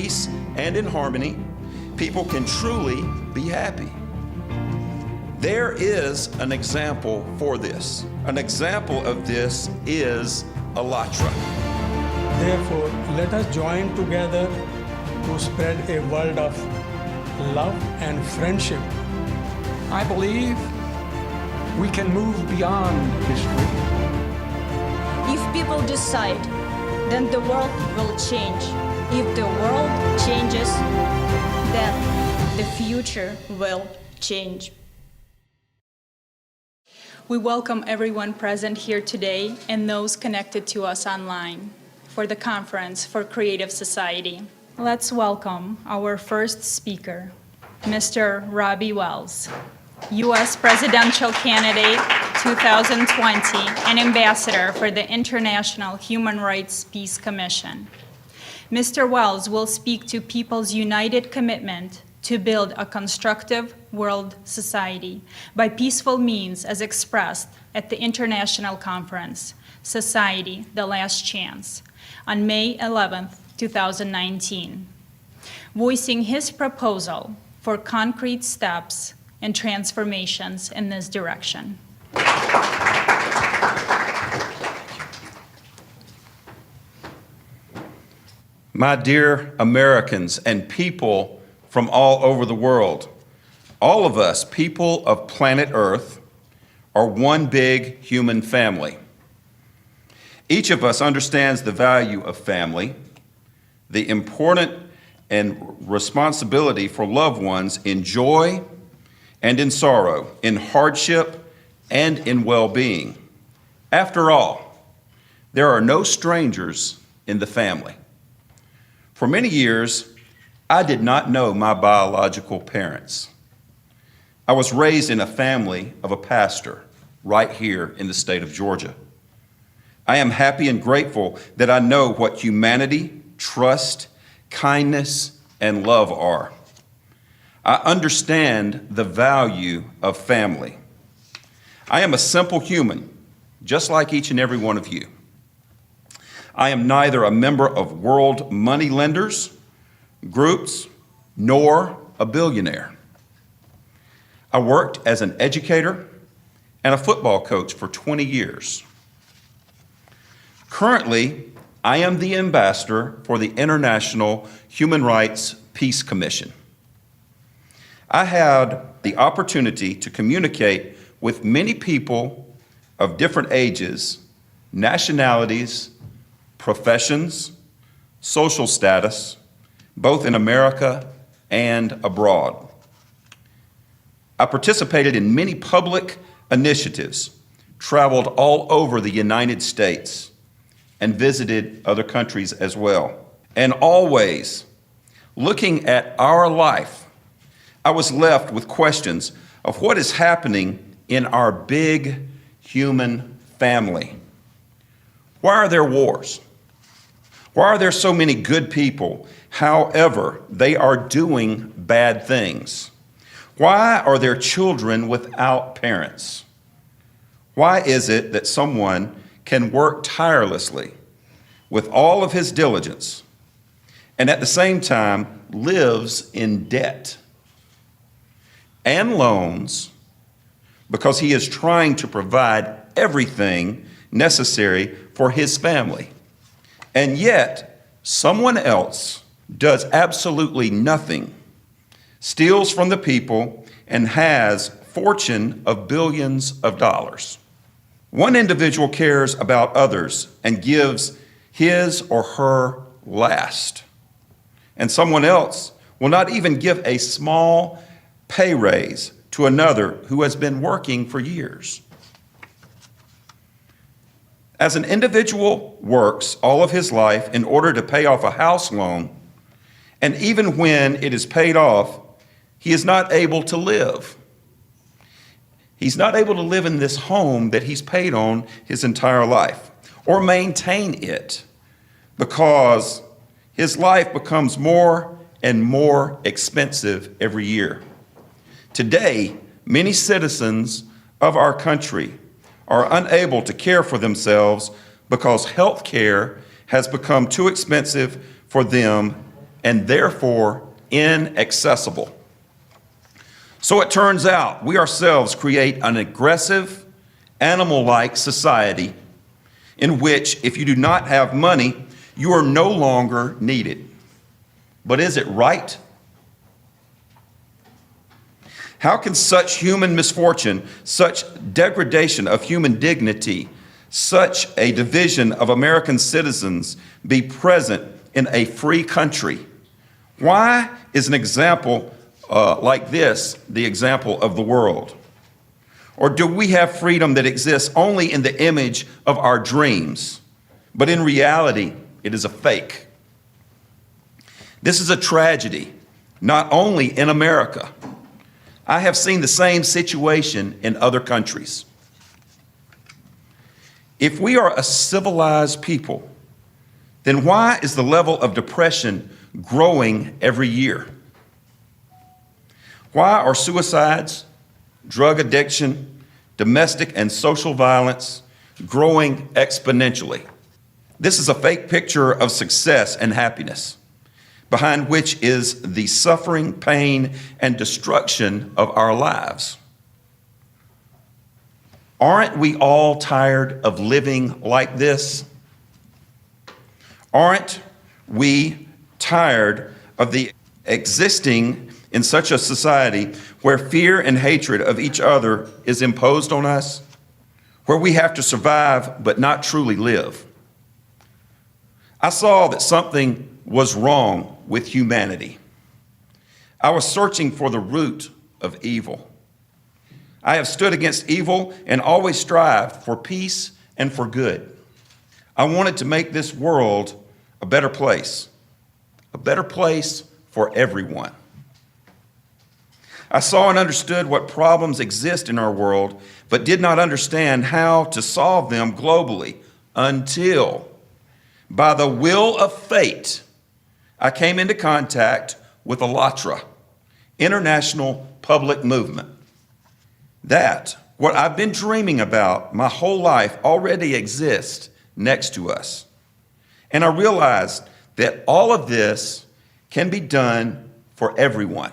peace and in harmony, people can truly be happy. There is an example for this. An example of this is Alatra. Therefore, let us join together to spread a world of love and friendship. I believe we can move beyond history. If people decide, then the world will change. If the world changes, then the future will change. We welcome everyone present here today and those connected to us online for the Conference for Creative Society. Let's welcome our first speaker, Mr. Robbie Wells, U.S. Presidential Candidate 2020 and Ambassador for the International Human Rights Peace Commission. Mr. Wells will speak to people's united commitment to build a constructive world society by peaceful means as expressed at the International Conference, Society, The Last Chance, on May 11, 2019, voicing his proposal for concrete steps and transformations in this direction. My dear Americans and people from all over the world, all of us, people of planet Earth, are one big human family. Each of us understands the value of family, the important and responsibility for loved ones in joy and in sorrow, in hardship and in well-being. After all, there are no strangers in the family. For many years, I did not know my biological parents. I was raised in a family of a pastor right here in the state of Georgia. I am happy and grateful that I know what humanity, trust, kindness, and love are. I understand the value of family. I am a simple human, just like each and every one of you. I am neither a member of world money lenders, groups, nor a billionaire. I worked as an educator and a football coach for 20 years. Currently, I am the ambassador for the International Human Rights Peace Commission. I had the opportunity to communicate with many people of different ages, nationalities, professions, social status, both in America and abroad. I participated in many public initiatives, traveled all over the United States, and visited other countries as well. And always, looking at our life, I was left with questions of what is happening in our big human family. Why are there wars? Why are there so many good people? However, they are doing bad things. Why are there children without parents? Why is it that someone can work tirelessly with all of his diligence and at the same time lives in debt and loans because he is trying to provide everything necessary for his family? And yet, someone else does absolutely nothing, steals from the people, and has fortune of billions of dollars. One individual cares about others and gives his or her last, and someone else will not even give a small pay raise to another who has been working for years. As an individual works all of his life in order to pay off a house loan, and even when it is paid off, he is not able to live. He's not able to live in this home that he's paid on his entire life or maintain it because his life becomes more and more expensive every year. Today, many citizens of our country are unable to care for themselves because health care has become too expensive for them and therefore inaccessible. So it turns out we ourselves create an aggressive, animal-like society in which if you do not have money, you are no longer needed. But is it right? How can such human misfortune, such degradation of human dignity, such a division of American citizens be present in a free country? Why is an example like this the example of the world? Or do we have freedom that exists only in the image of our dreams, but in reality, it is a fake? This is a tragedy, not only in America. I have seen the same situation in other countries. If we are a civilized people, then why is the level of depression growing every year? Why are suicides, drug addiction, domestic and social violence growing exponentially? This is a fake picture of success and happiness, behind which is the suffering, pain, and destruction of our lives. Aren't we all tired of living like this? Aren't we tired of the existing in such a society where fear and hatred of each other is imposed on us, where we have to survive but not truly live? I saw that something was wrong with humanity. I was searching for the root of evil. I have stood against evil and always strived for peace and for good. I wanted to make this world a better place for everyone. I saw and understood what problems exist in our world, but did not understand how to solve them globally until, by the will of fate, I came into contact with ILLATRA, International Public Movement. That, what I've been dreaming about my whole life, already exists next to us. And I realized that all of this can be done for everyone.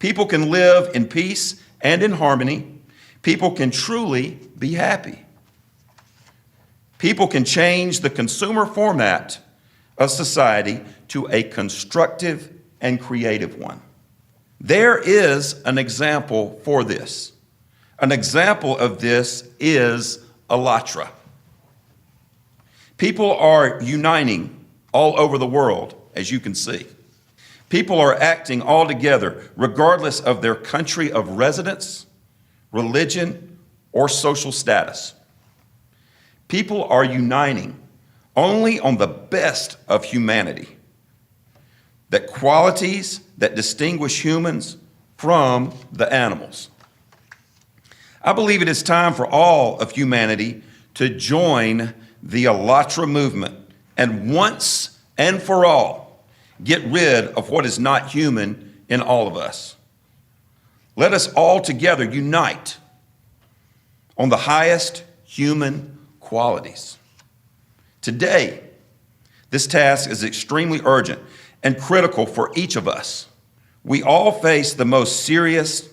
People can live in peace and in harmony. People can truly be happy. People can change the consumer format of society to a constructive and creative one. There is an example for this. An example of this is ILLATRA. People are uniting all over the world, as you can see. People are acting all together, regardless of their country of residence, religion, or social status. People are uniting only on the best of humanity, the qualities that distinguish humans from the animals. I believe it is time for all of humanity to join the ILLATRA movement and once and for all get rid of what is not human in all of us. Let us all together unite on the highest human qualities. Today, this task is extremely urgent and critical for each of us. We all face the most serious,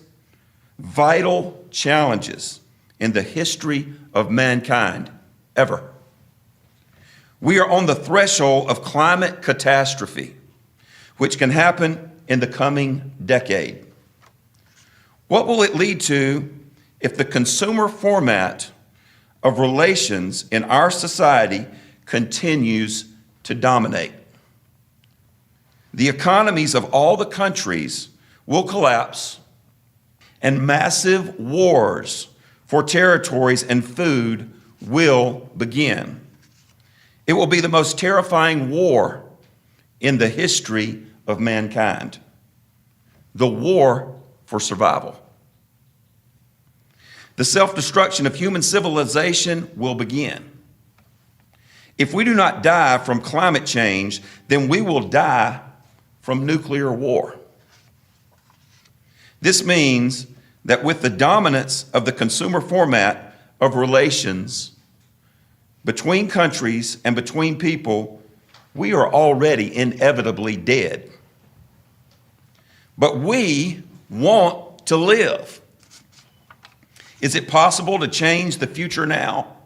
vital challenges in the history of mankind ever. We are on the threshold of climate catastrophe, which can happen in the coming decade. What will it lead to if the consumer format of relations in our society continues to dominate? The economies of all the countries will collapse, and massive wars for territories and food will begin. It will be the most terrifying war in the history of mankind, the war for survival. The self-destruction of human civilization will begin. If we do not die from climate change, then we will die from nuclear war. This means that with the dominance of the consumer format of relations between countries and between people, we are already inevitably dead. But we want to live. Is it possible to change the future now?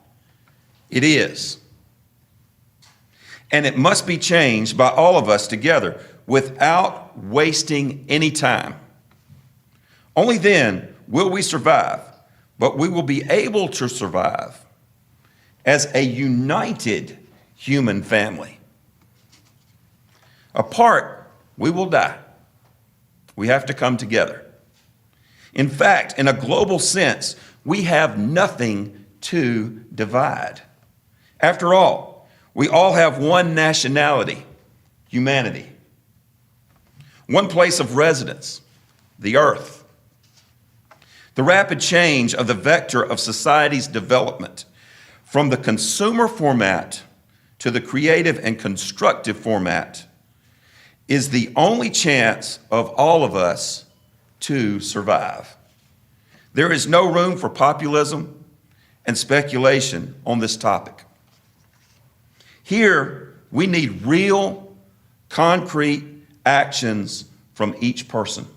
It is. And it must be changed by all of us together without wasting any time. Only then will we survive, but we will be able to survive as a united human family. Apart, we will die. We have to come together. In fact, in a global sense, we have nothing to divide. After all, we all have one nationality, humanity. One place of residence, the earth. The rapid change of the vector of society's development from the consumer format to the creative and constructive format is the only chance of all of us to survive. There is no room for populism and speculation on this topic. Here, we need real, concrete actions from each person.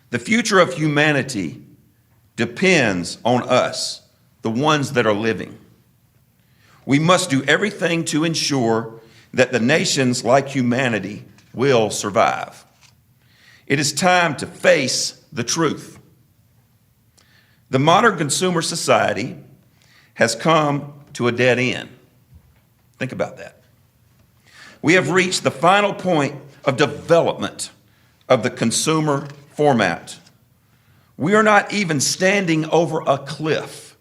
The future of humanity depends on us, the ones that are living. We must do everything to ensure that the nations like humanity will survive. It is time to face the truth. The modern consumer society has come to a dead end. Think about that. We have reached the final point of development of the consumer format. We are not even standing over a cliff,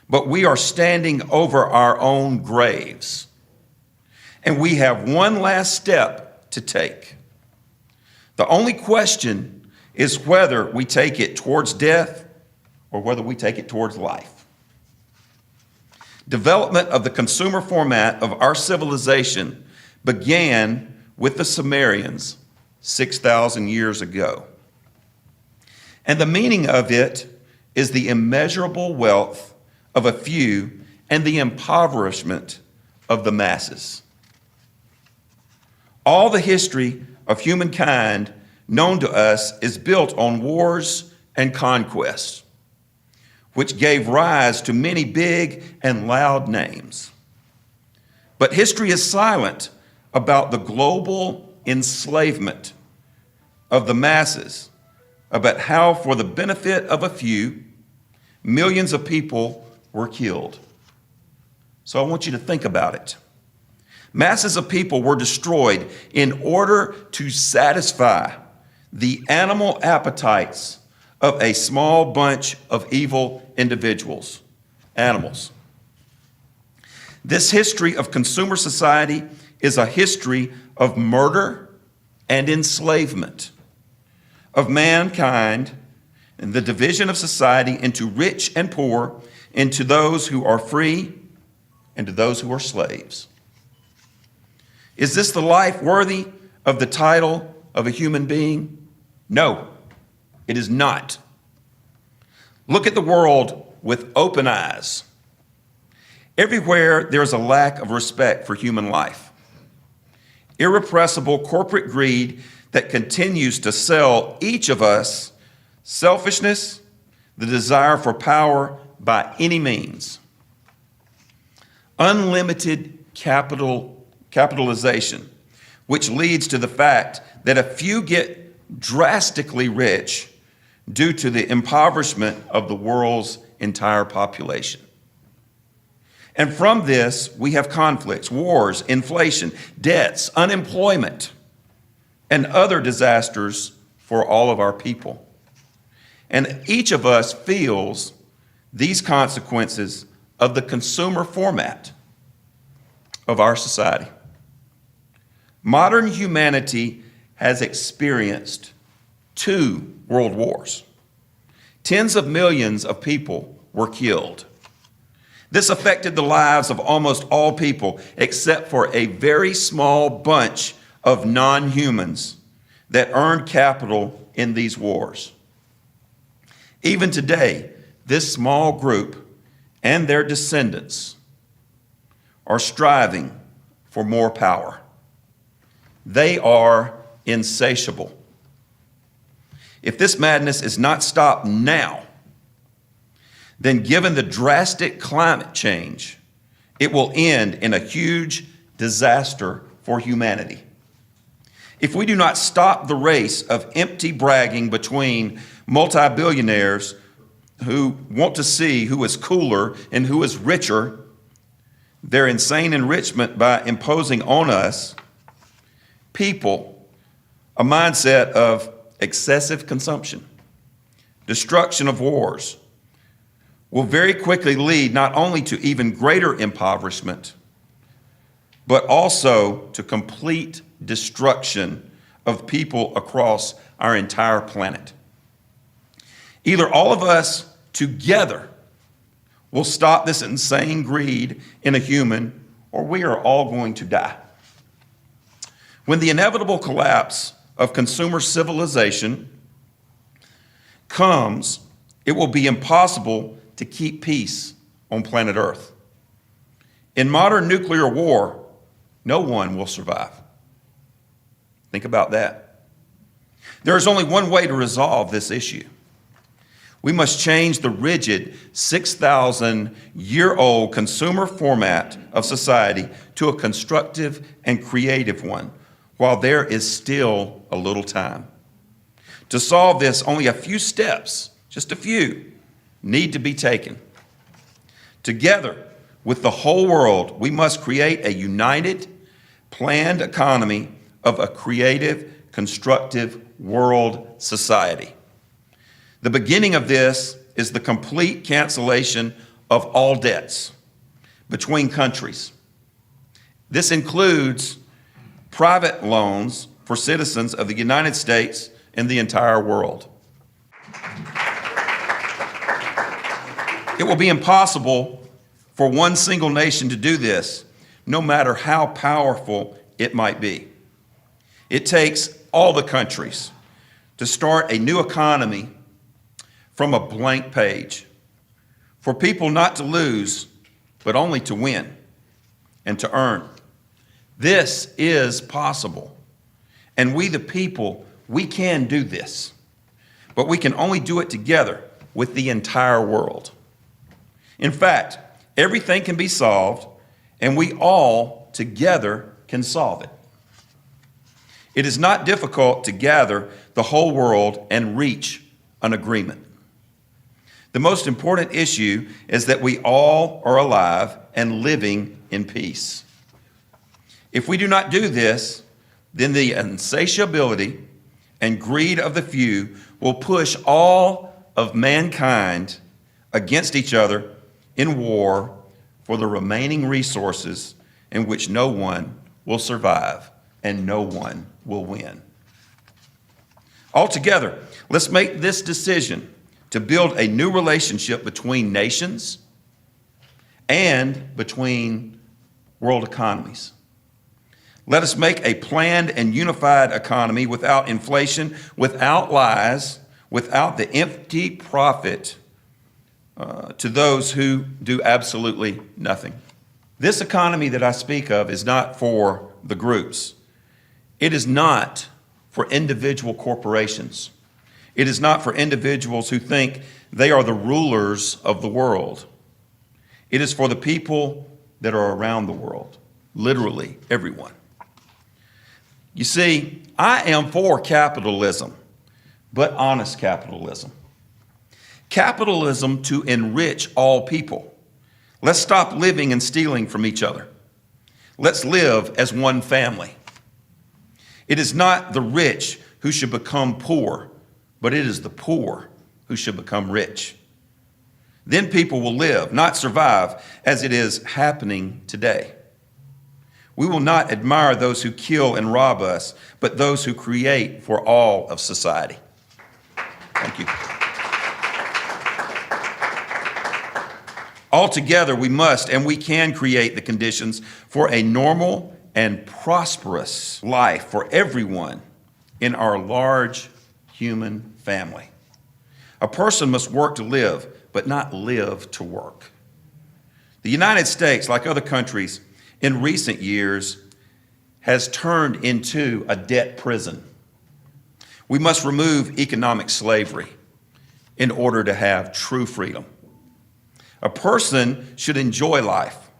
but we are standing over our own graves. And we have one last step to take. The only question is whether we take it towards death or whether we take it towards life. Development of the consumer format of our civilization began with the Sumerians 6,000 years ago. And the meaning of it is the immeasurable wealth of a few and the impoverishment of the masses. All the history of humankind known to us is built on wars and conquests, which gave rise to many big and loud names. But history is silent about the global enslavement of the masses, about how, for the benefit of a few, millions of people were killed. So I want you to think about it. Masses of people were destroyed in order to satisfy the animal appetites of a small bunch of evil individuals, animals. This history of consumer society is a history of murder and enslavement of mankind and the division of society into rich and poor, into those who are free and to those who are slaves. Is this the life worthy of the title of a human being? No, it is not. Look at the world with open eyes. Everywhere there is a lack of respect for human life. Irrepressible corporate greed that continues to sell each of us selfishness, the desire for power by any means. Unlimited capitalization, which leads to the fact that a few get drastically rich due to the impoverishment of the world's entire population. And from this, we have conflicts, wars, inflation, debts, unemployment, and other disasters for all of our people. And each of us feels these consequences of the consumer format of our society. Modern humanity has experienced 2 world wars. Tens of millions of people were killed. This affected the lives of almost all people except for a very small bunch of non-humans that earned capital in these wars. Even today, this small group and their descendants are striving for more power. They are insatiable. If this madness is not stopped now, then given the drastic climate change, it will end in a huge disaster for humanity. If we do not stop the race of empty bragging between multi-billionaires who want to see who is cooler and who is richer, their insane enrichment by imposing on us, people, a mindset of excessive consumption, destruction of wars, will very quickly lead not only to even greater impoverishment, but also to complete destruction of people across our entire planet. Either all of us together will stop this insane greed in a human, or we are all going to die. When the inevitable collapse of consumer civilization comes, it will be impossible to keep peace on planet Earth. In modern nuclear war, no one will survive. Think about that. There is only one way to resolve this issue. We must change the rigid 6,000-year-old consumer format of society to a constructive and creative one, while there is still a little time. To solve this, only a few steps, just a few, need to be taken. Together with the whole world, we must create a united, planned economy of a creative, constructive world society. The beginning of this is the complete cancellation of all debts between countries. This includes private loans for citizens of the United States and the entire world. It will be impossible for one single nation to do this, no matter how powerful it might be. It takes all the countries to start a new economy from a blank page, for people not to lose, but only to win and to earn. This is possible, and we the people, we can do this, but we can only do it together with the entire world. In fact, everything can be solved, and we all together can solve it. It is not difficult to gather the whole world and reach an agreement. The most important issue is that we all are alive and living in peace. If we do not do this, then the insatiability and greed of the few will push all of mankind against each other in war for the remaining resources in which no one will survive and no one will win. Altogether, let's make this decision to build a new relationship between nations and between world economies. Let us make a planned and unified economy without inflation, without lies, without the empty profit to those who do absolutely nothing. This economy that I speak of is not for the groups. It is not for individual corporations. It is not for individuals who think they are the rulers of the world. It is for the people that are around the world, literally everyone. You see, I am for capitalism, but honest capitalism. Capitalism to enrich all people. Let's stop living and stealing from each other. Let's live as one family. It is not the rich who should become poor, but it is the poor who should become rich. Then people will live, not survive, as it is happening today. We will not admire those who kill and rob us, but those who create for all of society. Thank you. Altogether, we must and we can create the conditions for a normal and prosperous life for everyone in our large human family. A person must work to live, but not live to work. The United States, like other countries, in recent years has turned into a debt prison. We must remove economic slavery in order to have true freedom. A person should enjoy life,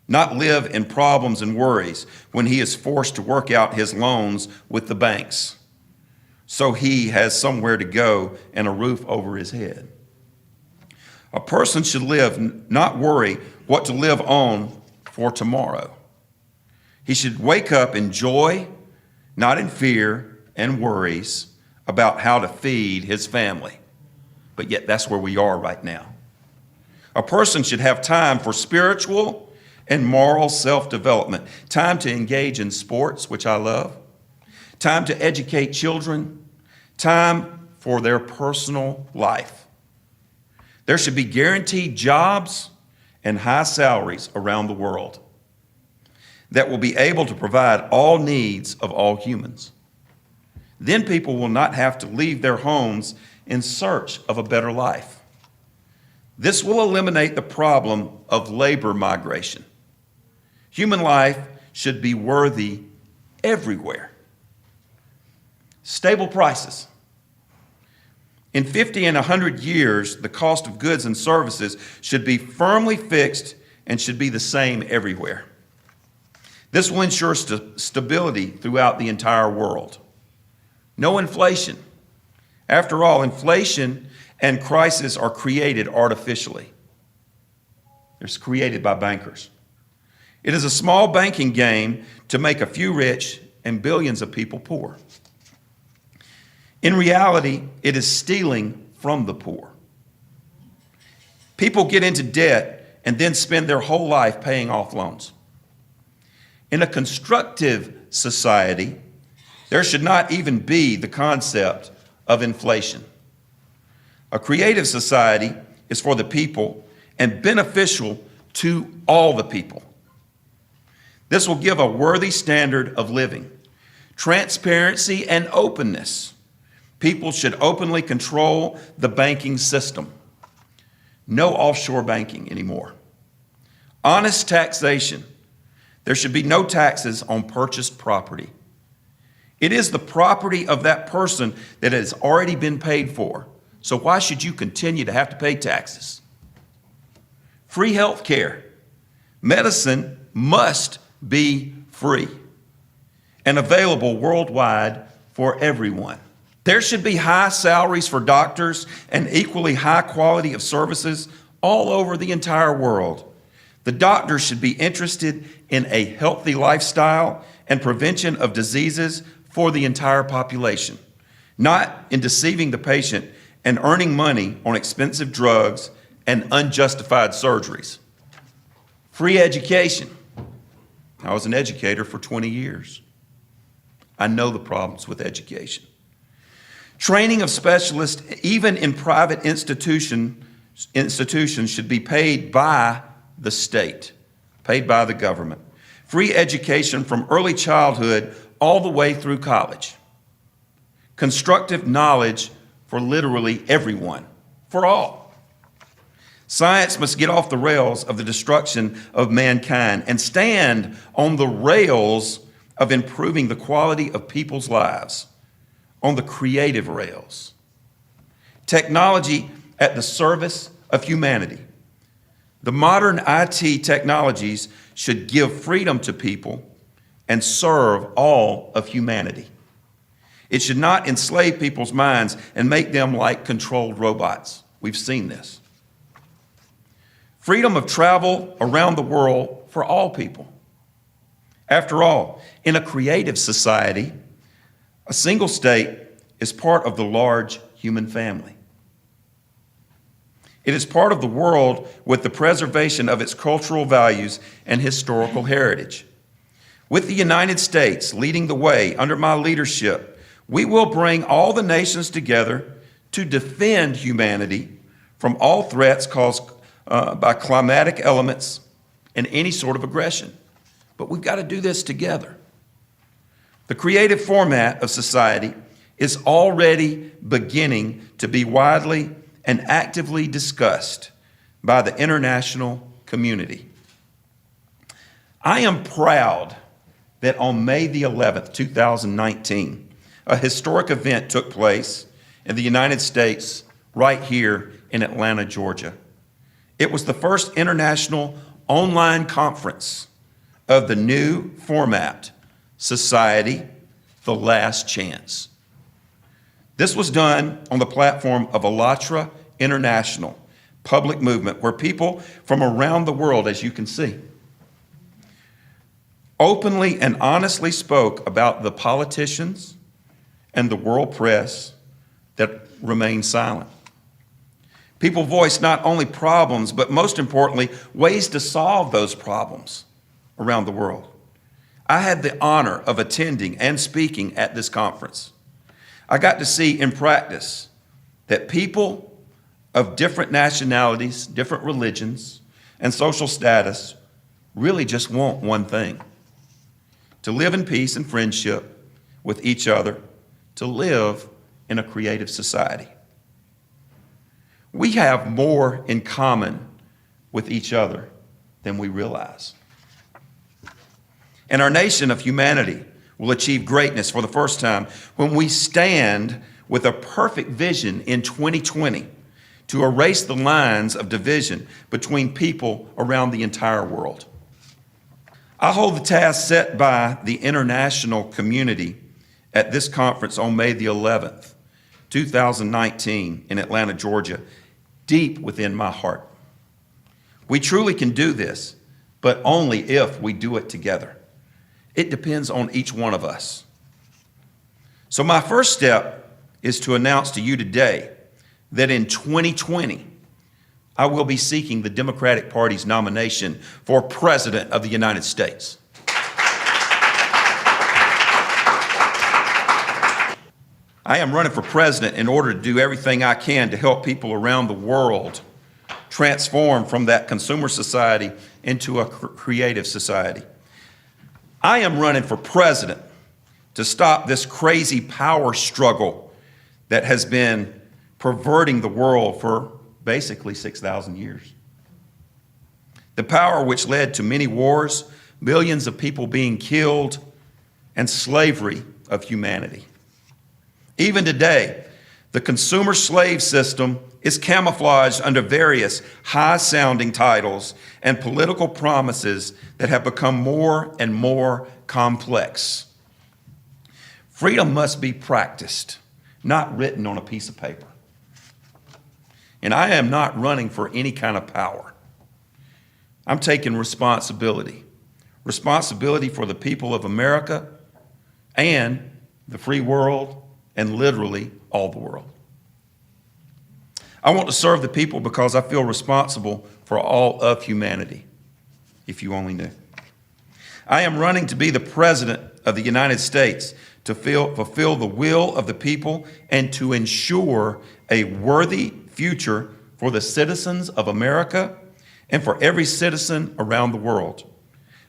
not live in problems and worries when he is forced to work out his loans with the banks, so he has somewhere to go and a roof over his head. A person should live, not worry what to live on for tomorrow. He should wake up in joy, not in fear and worries about how to feed his family. But yet that's where we are right now. A person should have time for spiritual and moral self-development, time to engage in sports, which I love, time to educate children, time for their personal life. There should be guaranteed jobs and high salaries around the world that will be able to provide all needs of all humans. Then people will not have to leave their homes in search of a better life. This will eliminate the problem of labor migration. Human life should be worthy everywhere. Stable prices. In 50 and 100 years, the cost of goods and services should be firmly fixed and should be the same everywhere. This will ensure stability throughout the entire world. No inflation. After all, inflation and crisis are created artificially. They're created by bankers. It is a small banking game to make a few rich and billions of people poor. In reality, it is stealing from the poor. People get into debt and then spend their whole life paying off loans. In a constructive society, there should not even be the concept of inflation. A creative society is for the people and beneficial to all the people. This will give a worthy standard of living, transparency, and openness. People should openly control the banking system. No offshore banking anymore. Honest taxation. There should be no taxes on purchased property. It is the property of that person that has already been paid for. So why should you continue to have to pay taxes? Free health care. Medicine must be free and available worldwide for everyone. There should be high salaries for doctors and equally high quality of services all over the entire world. The doctors should be interested in a healthy lifestyle and prevention of diseases for the entire population, not in deceiving the patient and earning money on expensive drugs and unjustified surgeries. Free education. I was an educator for 20 years. I know the problems with education. Training of specialists, even in private institutions, should be paid by the state, paid by the government. Free education from early childhood all the way through college. Constructive knowledge for literally everyone, for all. Science must get off the rails of the destruction of mankind and stand on the rails of improving the quality of people's lives, on the creative rails. Technology at the service of humanity. The modern IT technologies should give freedom to people and serve all of humanity. It should not enslave people's minds and make them like controlled robots. We've seen this. Freedom of travel around the world for all people. After all, in a creative society, a single state is part of the large human family. It is part of the world with the preservation of its cultural values and historical heritage. With the United States leading the way under my leadership, we will bring all the nations together to defend humanity from all threats caused by climatic elements and any sort of aggression. But we've got to do this together. The creative format of society is already beginning to be widely and actively discussed by the international community. I am proud that on May the 11th, 2019, a historic event took place in the United States right here in Atlanta, Georgia. It was the first international online conference of the new format, Society, The Last Chance. This was done on the platform of ALLATRA International public movement, where people from around the world, as you can see, openly and honestly spoke about the politicians and the world press that remain silent. People voiced not only problems, but most importantly, ways to solve those problems around the world. I had the honor of attending and speaking at this conference. I got to see in practice that people of different nationalities, different religions, and social status really just want one thing: to live in peace and friendship with each other, to live in a creative society. We have more in common with each other than we realize. And our nation of humanity will achieve greatness for the first time when we stand with a perfect vision in 2020 to erase the lines of division between people around the entire world. I hold the task set by the international community at this conference on May the 11th, 2019 in Atlanta, Georgia, deep within my heart. We truly can do this, but only if we do it together. It depends on each one of us. So my first step is to announce to you today that in 2020, I will be seeking the Democratic Party's nomination for President of the United States. I am running for president in order to do everything I can to help people around the world transform from that consumer society into a creative society. I am running for president to stop this crazy power struggle that has been perverting the world for basically 6,000 years. The power which led to many wars, millions of people being killed, and slavery of humanity. Even today, the consumer slave system is camouflaged under various high-sounding titles and political promises that have become more and more complex. Freedom must be practiced, not written on a piece of paper. And I am not running for any kind of power. I'm taking responsibility. Responsibility for the people of America and the free world and literally all the world. I want to serve the people because I feel responsible for all of humanity, if you only knew. I am running to be the President of the United States to fulfill the will of the people and to ensure a worthy future for the citizens of America and for every citizen around the world.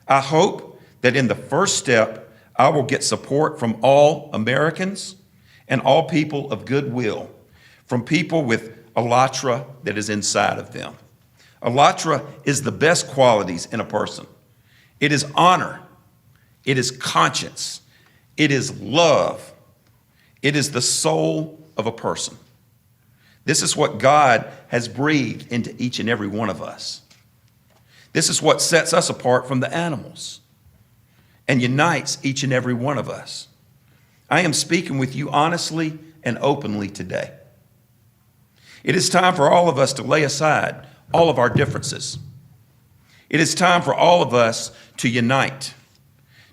I hope that in the first step, I will get support from all Americans and all people of goodwill, from people with ALLATRA that is inside of them. ALLATRA is the best qualities in a person. It is honor. It is conscience. It is love. It is the soul of a person. This is what God has breathed into each and every one of us. This is what sets us apart from the animals and unites each and every one of us. I am speaking with you honestly and openly today. It is time for all of us to lay aside all of our differences. It is time for all of us to unite.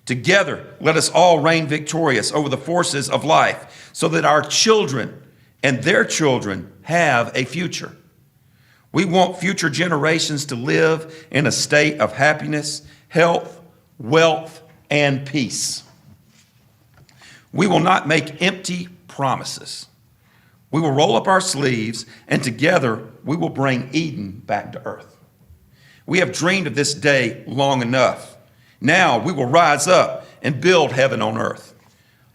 Together, let us all reign victorious over the forces of life so that our children and their children have a future. We want future generations to live in a state of happiness, health, wealth, and peace. We will not make empty promises. We will roll up our sleeves, and together we will bring Eden back to earth. We have dreamed of this day long enough. Now we will rise up and build heaven on earth.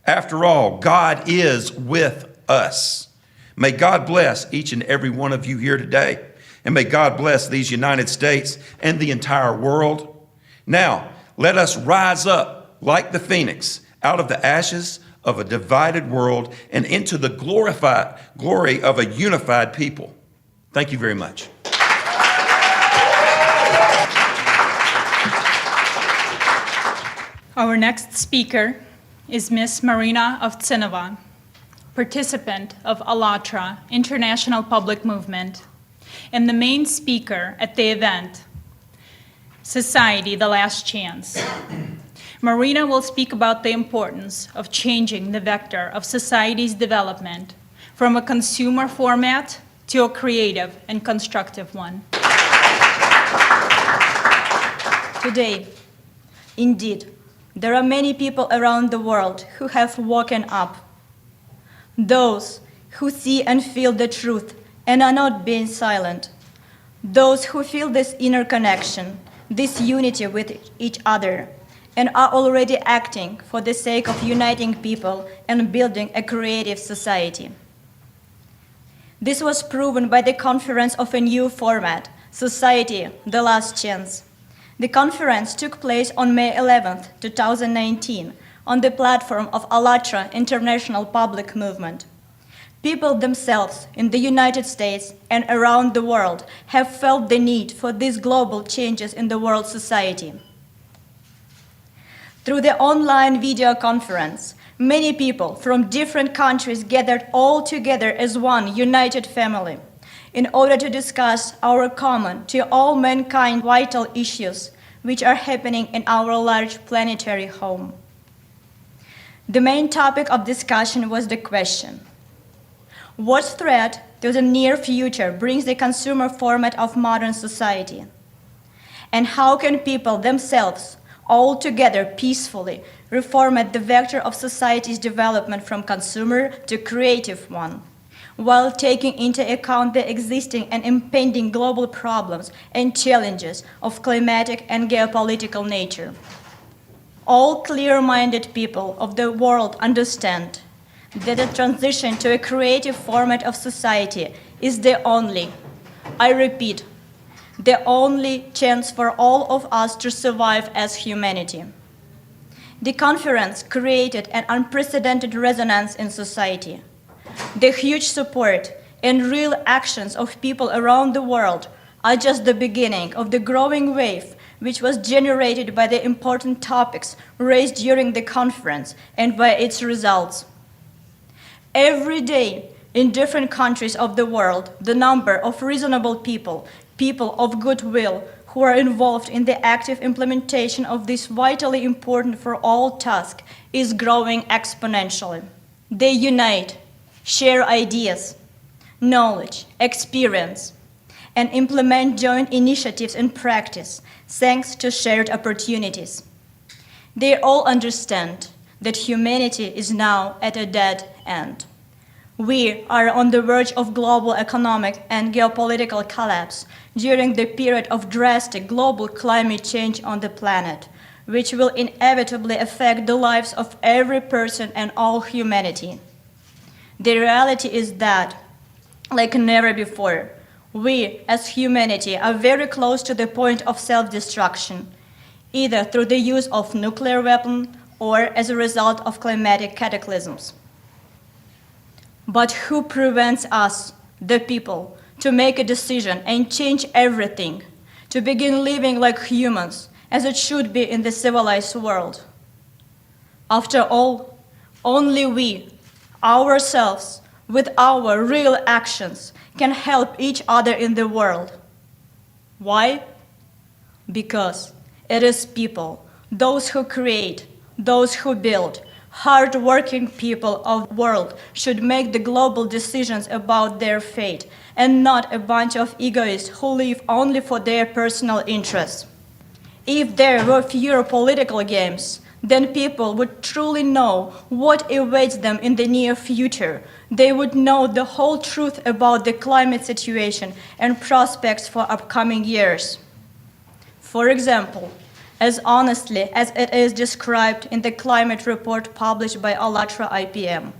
After all, God is with us. May God bless each and every one of you here today, and may God bless these United States and the entire world. Now, Let us rise up like the phoenix out of the ashes of a divided world and into the glory of a unified people. Thank you very much. Our next speaker is Ms. Marina Ovtsinova, participant of ALLATRA, International Public Movement, and the main speaker at the event, Society, the Last Chance. Marina will speak about the importance of changing the vector of society's development from a consumer format to a creative and constructive one. Today, indeed, there are many people around the world who have woken up. Those who see and feel the truth and are not being silent. Those who feel this inner connection, this unity with each other, and are already acting for the sake of uniting people and building a creative society. This was proven by the conference of a new format, Society, the Last Chance. The conference took place on May 11, 2019, on the platform of ALLATRA International Public Movement. People themselves in the United States and around the world have felt the need for these global changes in the world society. Through the online video conference, many people from different countries gathered all together as one united family in order to discuss our common, to all mankind, vital issues which are happening in our large planetary home. The main topic of discussion was the question: what threat to the near future brings the consumer format of modern society? And how can people themselves, all together peacefully, reformat the vector of society's development from consumer to creative one, while taking into account the existing and impending global problems and challenges of climatic and geopolitical nature? All clear-minded people of the world understand that the transition to a creative format of society is the only, I repeat, the only chance for all of us to survive as humanity. The conference created an unprecedented resonance in society. The huge support and real actions of people around the world are just the beginning of the growing wave which was generated by the important topics raised during the conference and by its results. Every day, in different countries of the world, the number of reasonable people, people of goodwill, who are involved in the active implementation of this vitally important for all task is growing exponentially. They unite, share ideas, knowledge, experience, and implement joint initiatives in practice, thanks to shared opportunities. They all understand that humanity is now at a dead end. We are on the verge of global economic and geopolitical collapse during the period of drastic global climate change on the planet, which will inevitably affect the lives of every person and all humanity. The reality is that, like never before, we as humanity are very close to the point of self-destruction, either through the use of nuclear weapons or as a result of climatic cataclysms. But who prevents us, the people, to make a decision and change everything, to begin living like humans, as it should be in the civilized world? After all, only we, ourselves, with our real actions, can help each other in the world. Why? Because it is people, those who create, those who build, hard-working people of the world should make the global decisions about their fate, and not a bunch of egoists who live only for their personal interests. If there were fewer political games, then people would truly know what awaits them in the near future. They would know the whole truth about the climate situation and prospects for upcoming years. For example, as honestly as it is described in the climate report published by ALLATRA IPM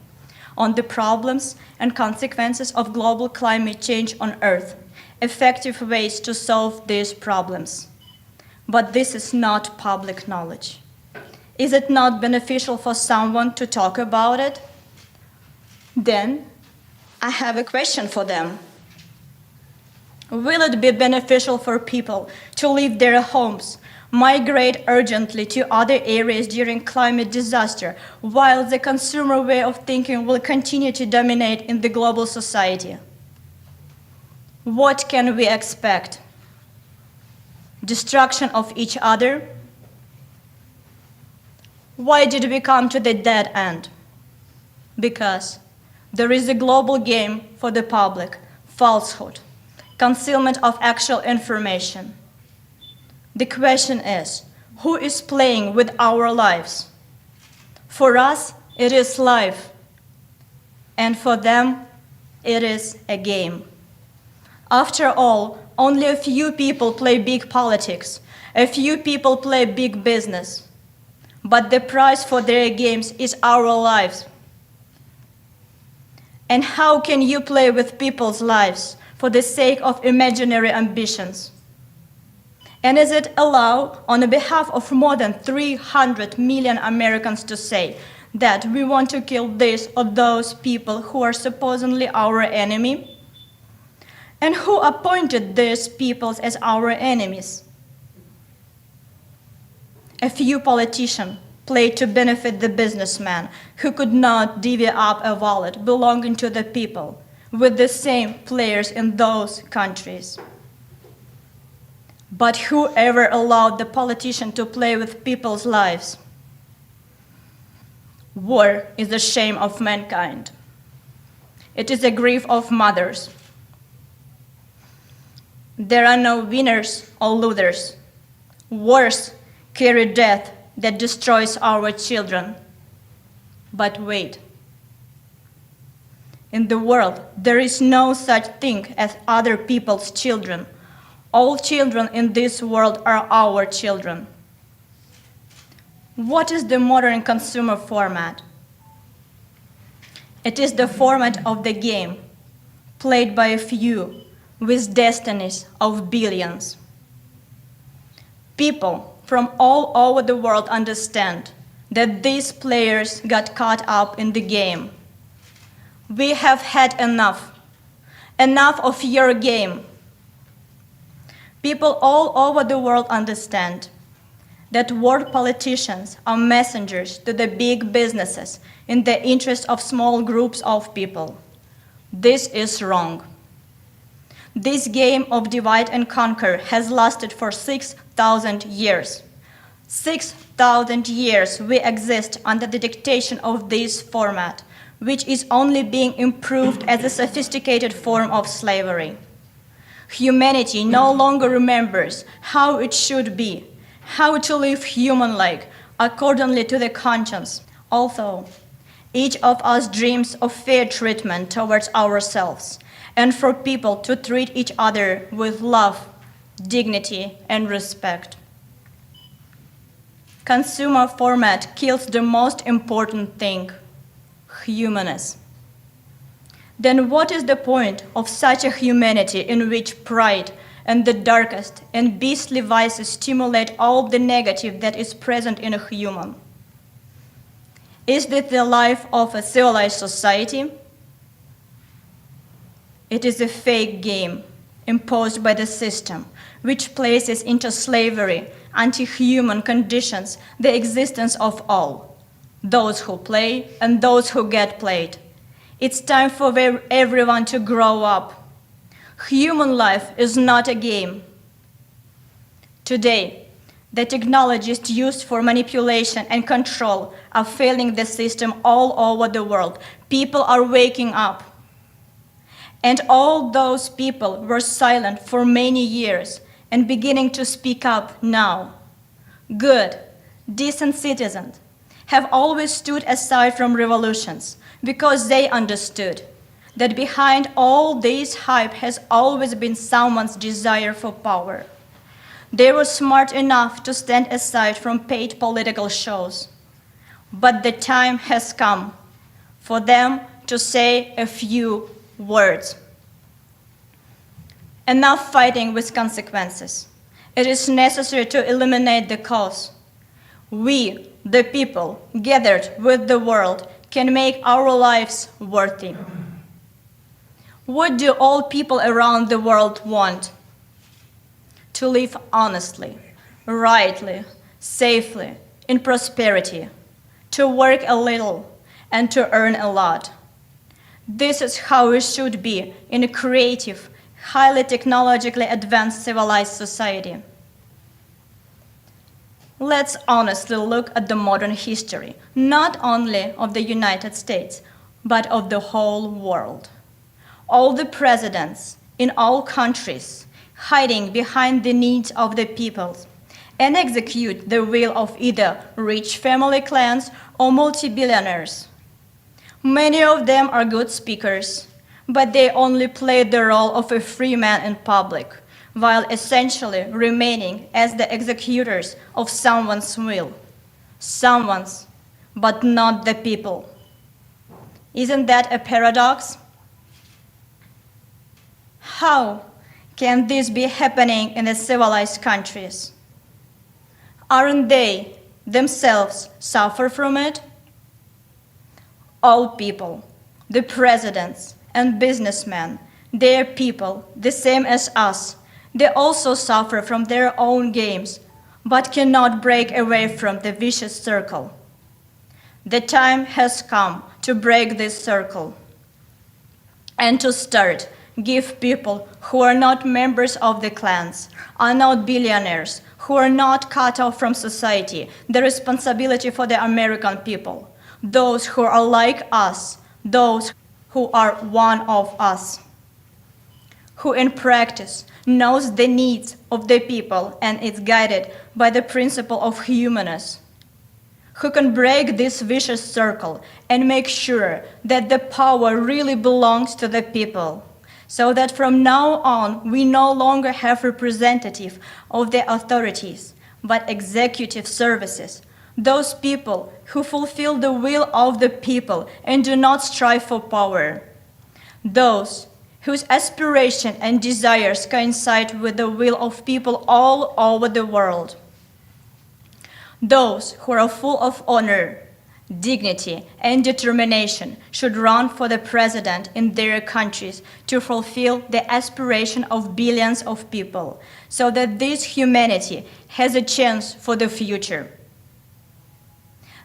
on the problems and consequences of global climate change on Earth, effective ways to solve these problems. But this is not public knowledge. Is it not beneficial for someone to talk about it? Then, I have a question for them. Will it be beneficial for people to leave their homes, migrate urgently to other areas during climate disaster, while the consumer way of thinking will continue to dominate in the global society? What can we expect? Destruction of each other? Why did we come to the dead end? Because there is a global game for the public, falsehood, concealment of actual information. The question is, who is playing with our lives? For us, it is life, and for them, it is a game. After all, only a few people play big politics, a few people play big business, but the price for their games is our lives. And how can you play with people's lives for the sake of imaginary ambitions? And is it allowed on behalf of more than 300 million Americans to say that we want to kill this or those people who are supposedly our enemy? And who appointed these peoples as our enemies? A few politicians played to benefit the businessman who could not divvy up a wallet belonging to the people with the same players in those countries. But whoever allowed the politician to play with people's lives? War is the shame of mankind. It is the grief of mothers. There are no winners or losers. Wars carry death that destroys our children. But wait. In the world, there is no such thing as other people's children. All children in this world are our children. What is the modern consumer format? It is the format of the game, played by a few, with destinies of billions. People from all over the world understand that these players got caught up in the game. We have had enough. Enough of your game. People all over the world understand that world politicians are messengers to the big businesses in the interest of small groups of people. This is wrong. This game of divide and conquer has lasted for 6,000 years. 6,000 years we exist under the dictation of this format, which is only being improved as a sophisticated form of slavery. Humanity no longer remembers how it should be, how to live human-like, accordingly to the conscience. Although each of us dreams of fair treatment towards ourselves, and for people to treat each other with love, dignity, and respect. Consumer format kills the most important thing, humanness. Then what is the point of such a humanity in which pride and the darkest and beastly vices stimulate all the negative that is present in a human? Is this the life of a civilized society? It is a fake game imposed by the system, which places into slavery, anti-human conditions, the existence of all, those who play and those who get played. It's time for everyone to grow up. Human life is not a game. Today, the technologies used for manipulation and control are failing the system all over the world. People are waking up. And all those people were silent for many years and beginning to speak up now. Good, decent citizens have always stood aside from revolutions because they understood that behind all this hype has always been someone's desire for power. They were smart enough to stand aside from paid political shows. But the time has come for them to say a few words. Enough fighting with consequences. It is necessary to eliminate the cause. We, the people, gathered with the world, can make our lives worthy. What do all people around the world want? To live honestly, rightly, safely, in prosperity, to work a little, and to earn a lot. This is how we should be in a creative, highly technologically advanced civilized society. Let's honestly look at the modern history, not only of the United States, but of the whole world. All the presidents in all countries hiding behind the needs of the people and execute the will of either rich family clans or multi-billionaires. Many of them are good speakers, but they only play the role of a free man in public, while essentially remaining as the executors of someone's will. Someone's, but not the people. Isn't that a paradox? How can this be happening in the civilized countries? Aren't they themselves suffer from it? All people, the presidents and businessmen, they are people, the same as us. They also suffer from their own games, but cannot break away from the vicious circle. The time has come to break this circle and to start give people who are not members of the clans, are not billionaires, who are not cut off from society, the responsibility for the American people, those who are like us, those who are one of us, who in practice knows the needs of the people and is guided by the principle of humanness, who can break this vicious circle and make sure that the power really belongs to the people, so that from now on we no longer have representative of the authorities, but executive services, those people who fulfill the will of the people and do not strive for power, those whose aspiration and desires coincide with the will of people all over the world, those who are full of honor, dignity, and determination should run for the president in their countries to fulfill the aspiration of billions of people, so that this humanity has a chance for the future.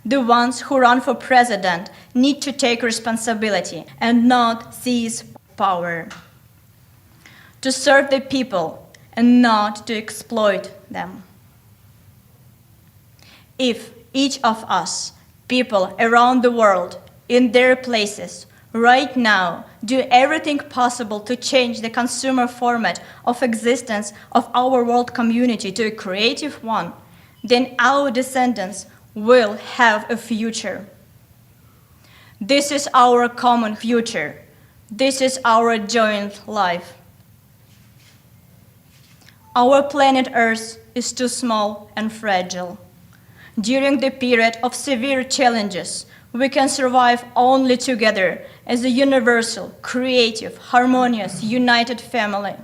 The ones who run for president need to take responsibility and not seize power, to serve the people and not to exploit them. If each of us, people around the world, in their places, right now, do everything possible to change the consumer format of existence of our world community to a creative one, then our descendants will have a future. This is our common future. This is our joint life. Our planet Earth is too small and fragile. During the period of severe challenges, we can survive only together as a universal, creative, harmonious, united family.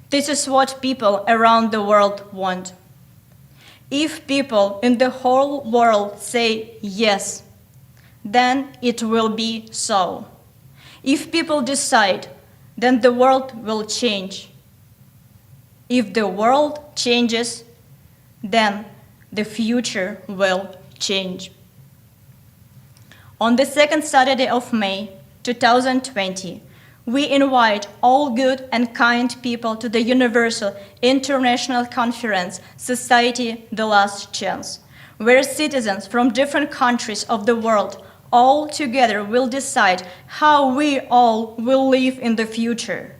This is what people around the world want. If people in the whole world say yes, then it will be so. If people decide, then the world will change. If the world changes, then the future will change. On the second Saturday of May, 2020, we invite all good and kind people to the Universal International Conference, Society, The Last Chance, where citizens from different countries of the world all together will decide how we all will live in the future.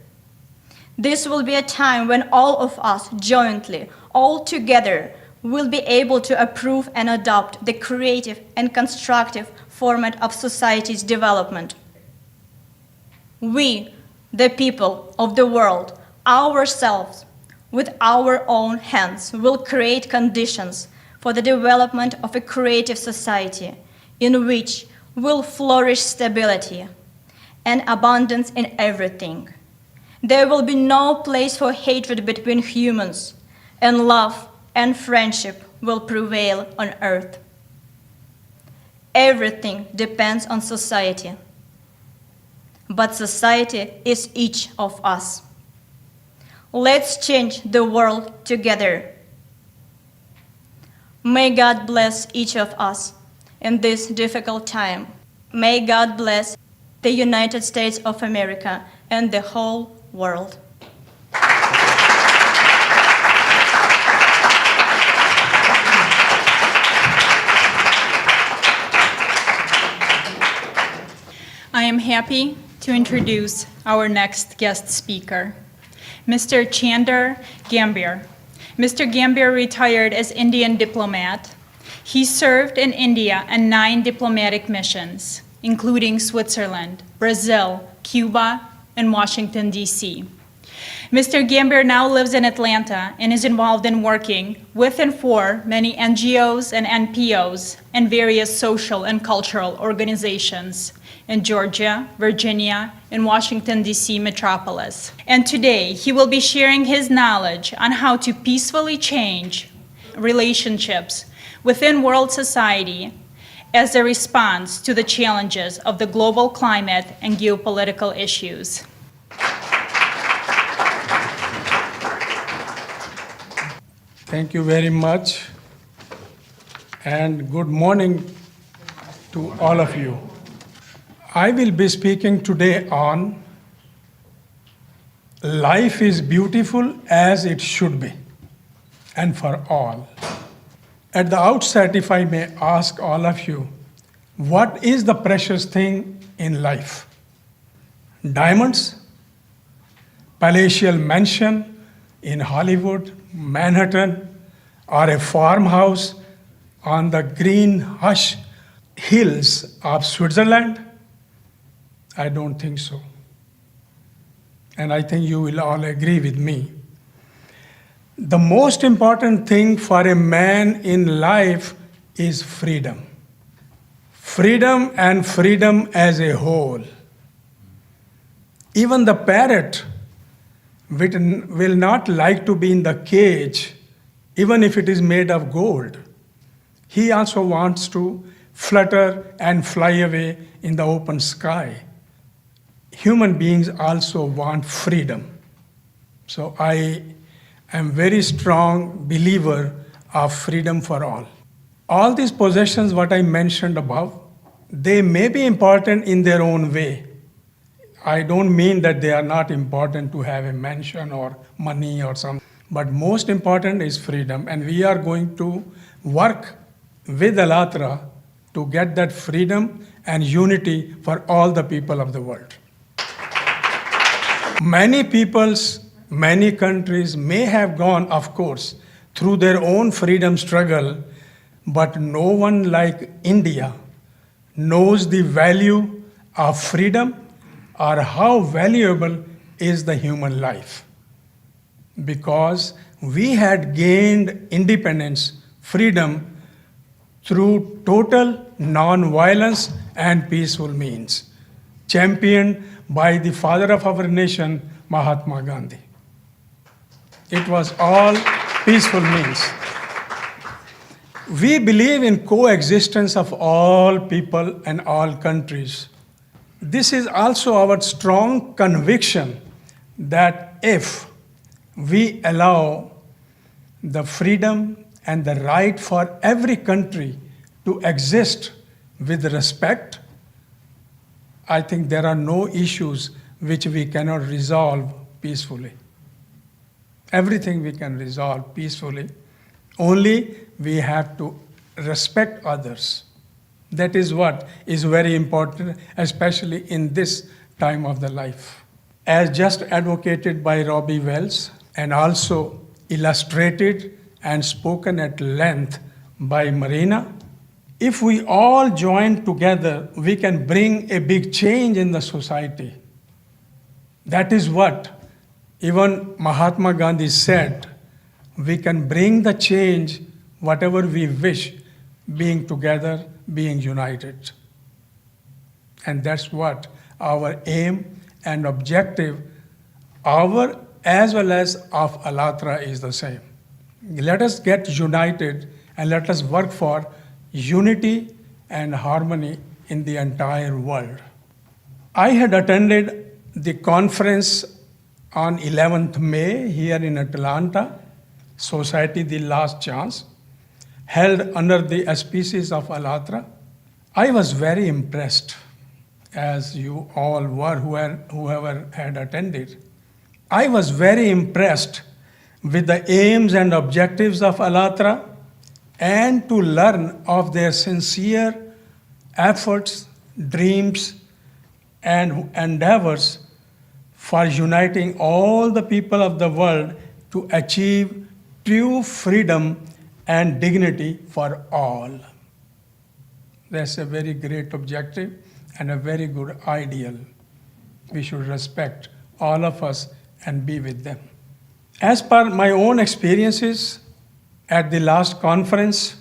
This will be a time when all of us jointly, all together, will be able to approve and adopt the creative and constructive format of society's development. We, the people of the world, ourselves, with our own hands, will create conditions for the development of a creative society in which will flourish stability and abundance in everything. There will be no place for hatred between humans, and love and friendship will prevail on earth. Everything depends on society, but society is each of us. Let's change the world together. May God bless each of us in this difficult time. May God bless the United States of America and the whole world. I am happy to introduce our next guest speaker, Mr. Chandar Gambhir. Mr. Gambhir retired as Indian diplomat. He served in India on 9 diplomatic missions, including Switzerland, Brazil, Cuba, and Washington, D.C. Mr. Gambhir now lives in Atlanta and is involved in working with and for many NGOs and NPOs and various social and cultural organizations in Georgia, Virginia, and Washington, D.C. metropolis. And today, he will be sharing his knowledge on how to peacefully change relationships within world society as a response to the challenges of the global climate and geopolitical issues. Thank you very much, and good morning to all of you. I will be speaking today on life is beautiful as it should be, and for all. At the outset, if I may ask all of you, what is the precious thing in life? Diamonds? Palatial mansion in Hollywood, Manhattan, or a farmhouse on the green hush hills of Switzerland? I don't think so. And I think you will all agree with me. The most important thing for a man in life is freedom. Freedom and freedom as a whole. Even the parrot will not like to be in the cage, even if it is made of gold. He also wants to flutter and fly away in the open sky. Human beings also want freedom. So I am very strong believer of freedom for all. All these possessions, what I mentioned above, they may be important in their own way. I don't mean that they are not important to have a mansion or money or something, but most important is freedom. And we are going to work with Alatra to get that freedom and unity for all the people of the world. Many peoples, many countries may have gone, of course, through their own freedom struggle, but no one like India knows the value of freedom or how valuable is the human life. Because we had gained independence, freedom, through total non-violence and peaceful means, championed by the father of our nation, Mahatma Gandhi. It was all peaceful means. We believe in coexistence of all people and all countries. This is also our strong conviction that if we allow the freedom and the right for every country to exist with respect, I think there are no issues which we cannot resolve peacefully. Everything we can resolve peacefully. Only we have to respect others. That is what is very important, especially in this time of the life. As just advocated by Robbie Wells and also illustrated and spoken at length by Marina, if we all join together, we can bring a big change in the society. That is what even Mahatma Gandhi said. We can bring the change, whatever we wish, being together, being united. And that's what our aim and objective, our as well as of Alatra, is the same. Let us get united and let us work for unity and harmony in the entire world. I had attended the conference on 11th May here in Atlanta, Society The Last Chance, held under the auspices of Alatra. I was very impressed, as you all were, whoever had attended. I was very impressed with the aims and objectives of Alatra and to learn of their sincere efforts, dreams, and endeavors for uniting all the people of the world to achieve true freedom and dignity for all. That's a very great objective and a very good ideal. We should respect all of us and be with them. As per my own experiences at the last conference,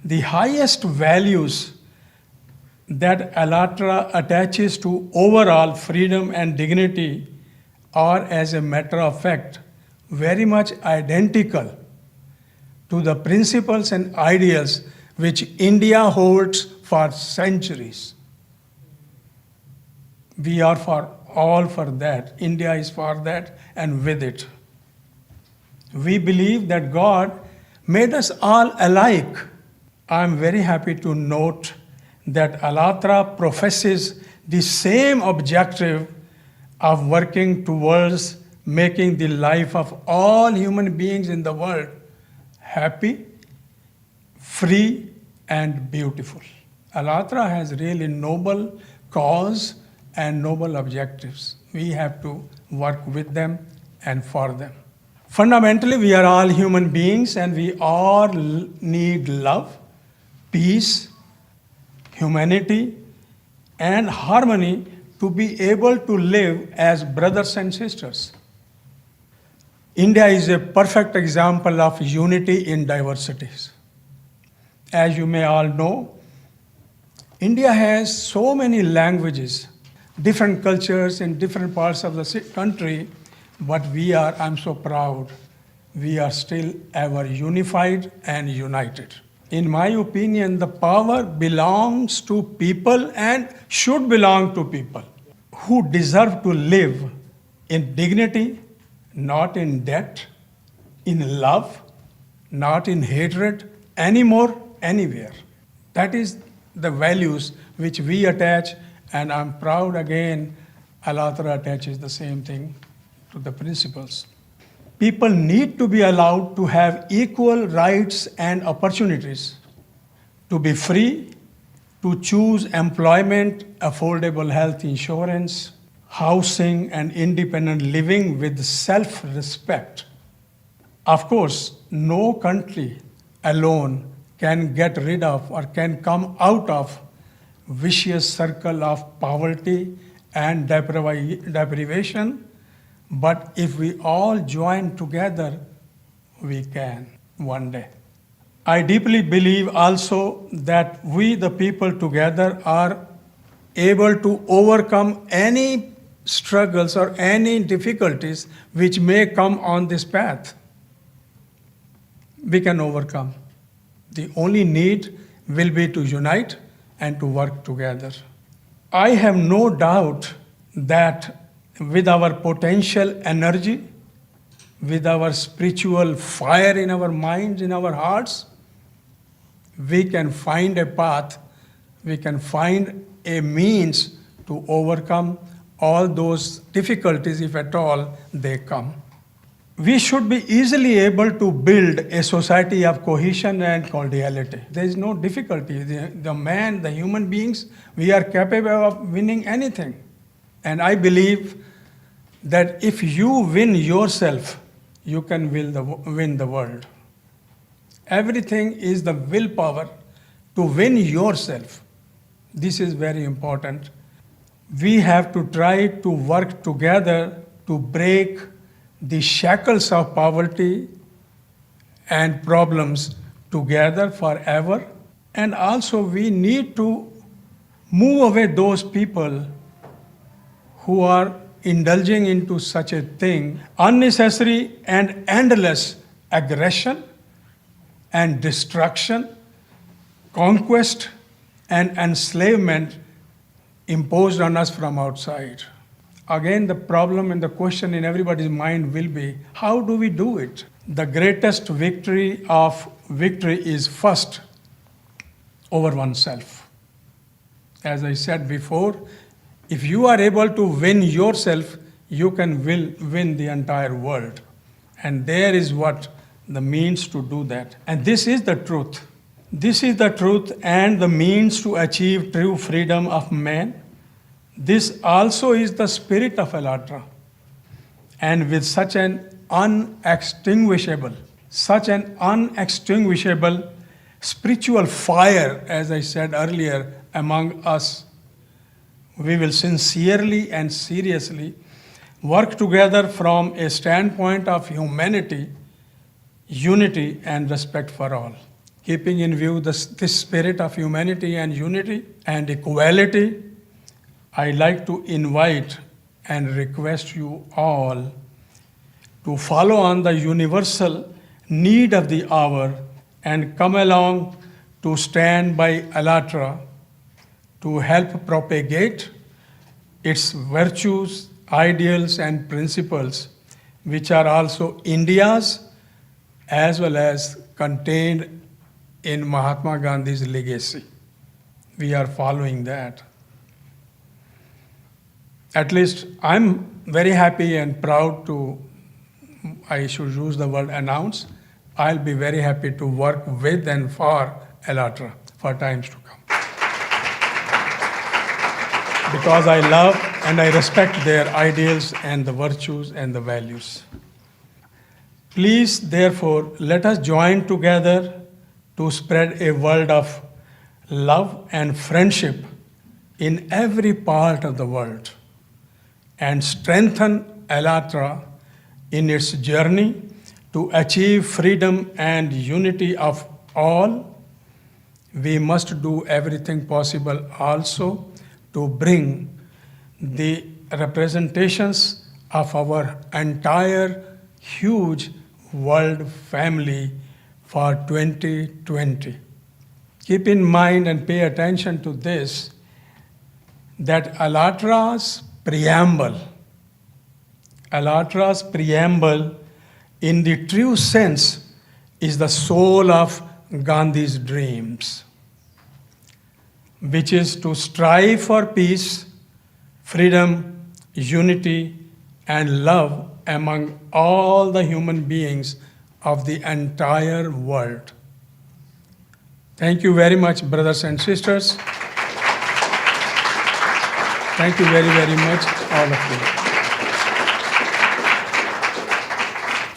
the highest values that Alatra attaches to overall freedom and dignity are, as a matter of fact, very much identical to the principles and ideals which India holds for centuries. We are all for that. India is for that and with it. We believe that God made us all alike. I'm very happy to note that Alatra professes the same objective of working towards making the life of all human beings in the world happy, free, and beautiful. Alatra has really noble cause and noble objectives. We have to work with them and for them. Fundamentally, we are all human beings and we all need love, peace, humanity, and harmony to be able to live as brothers and sisters. India is a perfect example of unity in diversities. As you may all know, India has so many languages, different cultures in different parts of the country, but I'm so proud, we are still ever unified and united. In my opinion, the power belongs to people and should belong to people who deserve to live in dignity, not in debt, in love, not in hatred, anymore, anywhere. That is the values which we attach, and I'm proud again, Alatra attaches the same thing to the principles. People need to be allowed to have equal rights and opportunities, to be free, to choose employment, affordable health insurance, housing, and independent living with self-respect. Of course, no country alone can get rid of or can come out of vicious circle of poverty and deprivation, but if we all join together, we can one day. I deeply believe also that we, the people together, are able to overcome any struggles or any difficulties which may come on this path. We can overcome. The only need will be to unite and to work together. I have no doubt that with our potential energy, with our spiritual fire in our minds, in our hearts, we can find a path, we can find a means to overcome all those difficulties, if at all they come. We should be easily able to build a society of cohesion and cordiality. There is no difficulty. The human beings, we are capable of winning anything. And I believe that if you win yourself, you can win the world. Everything is the willpower to win yourself. This is very important. We have to try to work together to break the shackles of poverty and problems together forever. And also we need to move away those people who are indulging into such a thing, unnecessary and endless aggression and destruction, conquest and enslavement imposed on us from outside. Again, the problem and the question in everybody's mind will be, how do we do it? The greatest victory is first over oneself. As I said before, if you are able to win yourself, you can win the entire world. And there is what the means to do that. And this is the truth. This is the truth and the means to achieve true freedom of man. This also is the spirit of Alatra. And with such an unextinguishable spiritual fire, as I said earlier, among us, we will sincerely and seriously work together from a standpoint of humanity, unity, and respect for all. Keeping in view this spirit of humanity and unity and equality, I'd like to invite and request you all to follow on the universal need of the hour and come along to stand by Alatra to help propagate its virtues, ideals, and principles, which are also India's as well as contained in Mahatma Gandhi's legacy. We are following that. At least I'm very happy and proud to, I should use the word announce, I'll be very happy to work with and for Alatra for times to come. Because I love and I respect their ideals and the virtues and the values. Please, therefore, let us join together to spread a world of love and friendship in every part of the world and strengthen Alatra in its journey to achieve freedom and unity of all. We must do everything possible also to bring the representations of our entire huge world family for 2020. Keep in mind and pay attention to this, that Alatra's preamble in the true sense is the soul of Gandhi's dreams, which is to strive for peace, freedom, unity, and love among all the human beings of the entire world. Thank you very much, brothers and sisters. Thank you very, very much, all of you.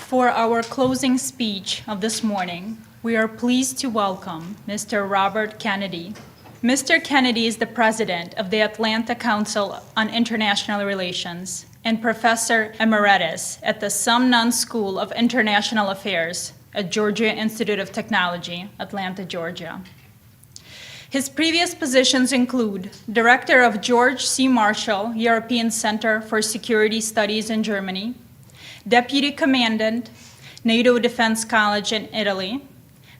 For our closing speech of this morning, we are pleased to welcome Mr. Robert Kennedy. Mr. Kennedy is the president of the Atlanta Council on International Relations and professor emeritus at the Sumner School of International Affairs at Georgia Institute of Technology, Atlanta, Georgia. His previous positions include Director of George C. Marshall European Center for Security Studies in Germany, Deputy Commandant, NATO Defense College in Italy,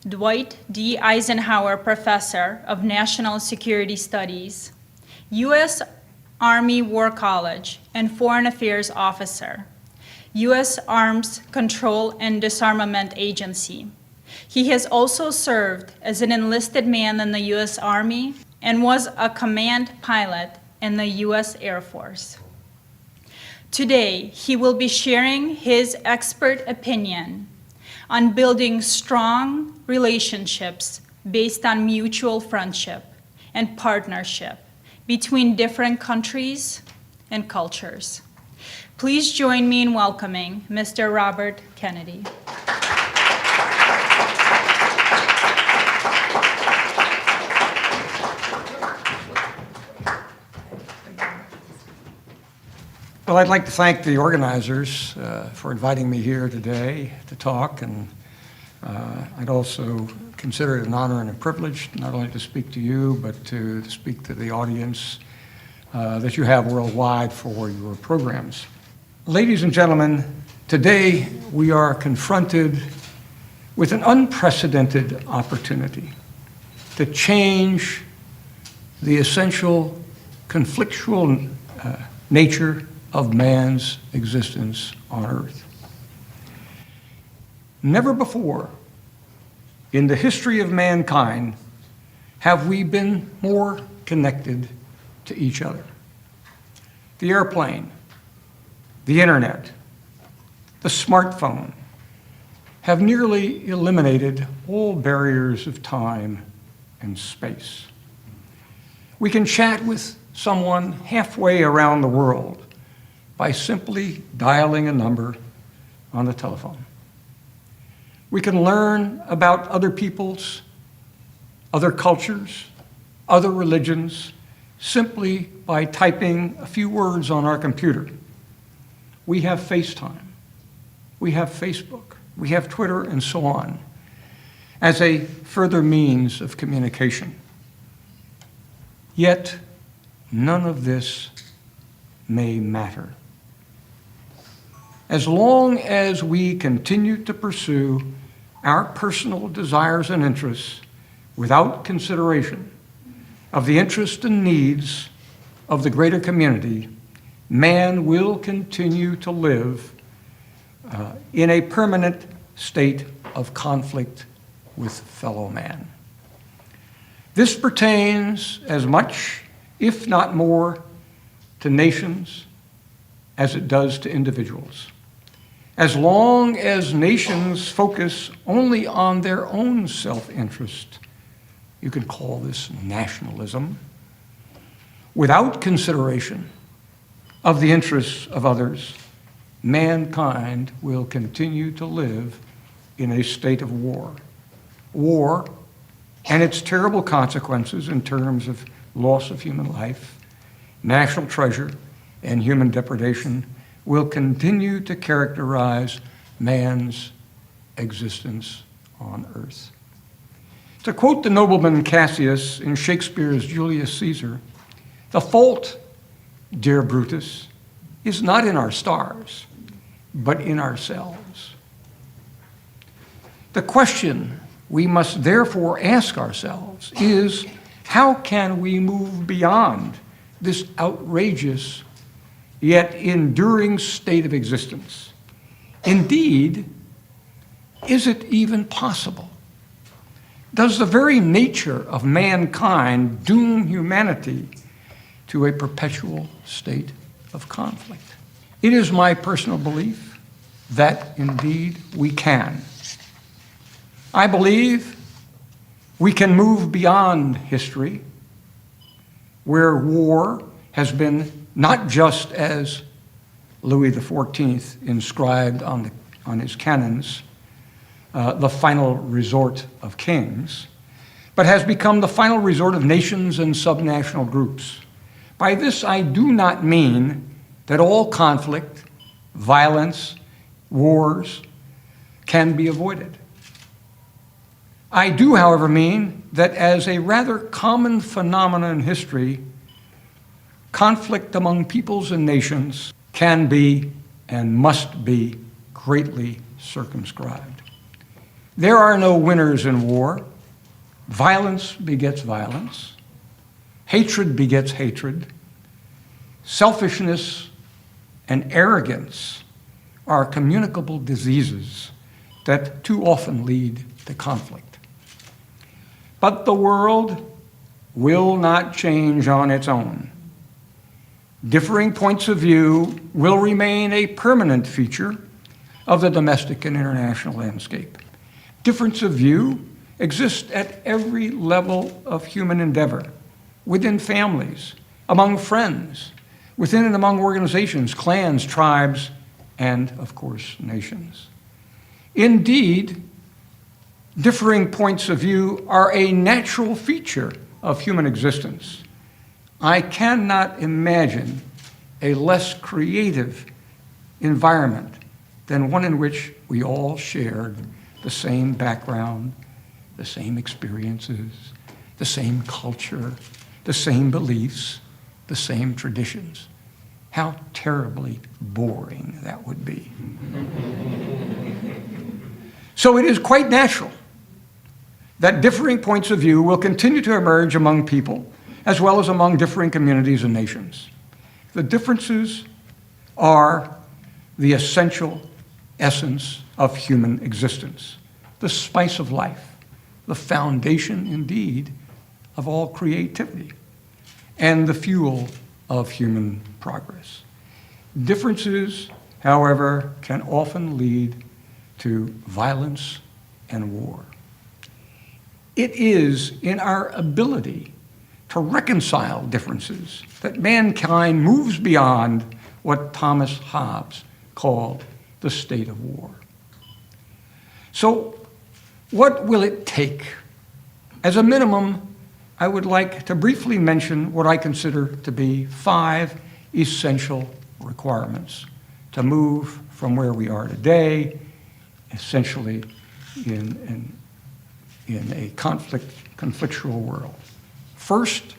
Dwight D. Eisenhower Professor of National Security Studies, U.S. Army War College and Foreign Affairs Officer, U.S. Arms Control and Disarmament Agency. He has also served as an enlisted man in the U.S. Army and was a command pilot in the U.S. Air Force. Today, he will be sharing his expert opinion on building strong relationships based on mutual friendship and partnership between different countries and cultures. Please join me in welcoming Mr. Robert Kennedy. Well, I'd like to thank the organizers for inviting me here today to talk, and I'd also consider it an honor and a privilege not only to speak to you, but to speak to the audience that you have worldwide for your programs. Ladies and gentlemen, today we are confronted with an unprecedented opportunity to change the essential conflictual nature of man's existence on earth. Never before in the history of mankind have we been more connected to each other. The airplane, the internet, the smartphone have nearly eliminated all barriers of time and space. We can chat with someone halfway around the world by simply dialing a number on the telephone. We can learn about other peoples, other cultures, other religions, simply by typing a few words on our computer. We have FaceTime, we have Facebook, we have Twitter, and so on, as a further means of communication. Yet, none of this may matter. As long as we continue to pursue our personal desires and interests without consideration of the interests and needs of the greater community, man will continue to live in a permanent state of conflict with fellow man. This pertains as much, if not more, to nations as it does to individuals. As long as nations focus only on their own self-interest, you could call this nationalism, without consideration of the interests of others, mankind will continue to live in a state of war. War and its terrible consequences in terms of loss of human life, national treasure, and human depredation will continue to characterize man's existence on earth. To quote the nobleman Cassius in Shakespeare's Julius Caesar, "The fault, dear Brutus, is not in our stars, but in ourselves." The question we must therefore ask ourselves is, how can we move beyond this outrageous yet enduring state of existence? Indeed, is it even possible? Does the very nature of mankind doom humanity to a perpetual state of conflict? It is my personal belief that indeed we can. I believe we can move beyond history, where war has been not just, as Louis XIV inscribed on his cannons, the final resort of kings, but has become the final resort of nations and subnational groups. By this, I do not mean that all conflict, violence, wars can be avoided. I do, however, mean that as a rather common phenomenon in history, conflict among peoples and nations can be and must be greatly circumscribed. There are no winners in war. Violence begets violence. Hatred begets hatred. Selfishness and arrogance are communicable diseases that too often lead to conflict. But the world will not change on its own. Differing points of view will remain a permanent feature of the domestic and international landscape. Difference of view exists at every level of human endeavor, within families, among friends, within and among organizations, clans, tribes, and, of course, nations. Indeed, differing points of view are a natural feature of human existence. I cannot imagine a less creative environment than one in which we all shared the same background, the same experiences, the same culture, the same beliefs, the same traditions. How terribly boring that would be. So it is quite natural that differing points of view will continue to emerge among people, as well as among differing communities and nations. The differences are the essential essence of human existence, the spice of life, the foundation, indeed, of all creativity, and the fuel of human progress. Differences, however, can often lead to violence and war. It is in our ability to reconcile differences that mankind moves beyond what Thomas Hobbes called the state of war. So, what will it take? As a minimum, I would like to briefly mention what I consider to be 5 essential requirements to move from where we are today, essentially in a conflictual world. First,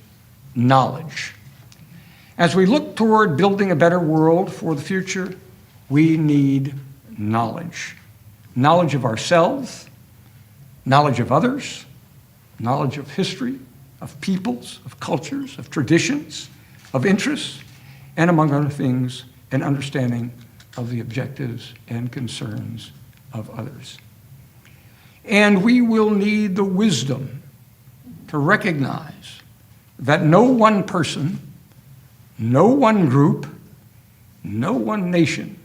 knowledge. As we look toward building a better world for the future, we need knowledge. Knowledge of ourselves, knowledge of others, knowledge of history, of peoples, of cultures, of traditions, of interests, and among other things, an understanding of the objectives and concerns of others. And we will need the wisdom to recognize that no one person, no one group, no one nation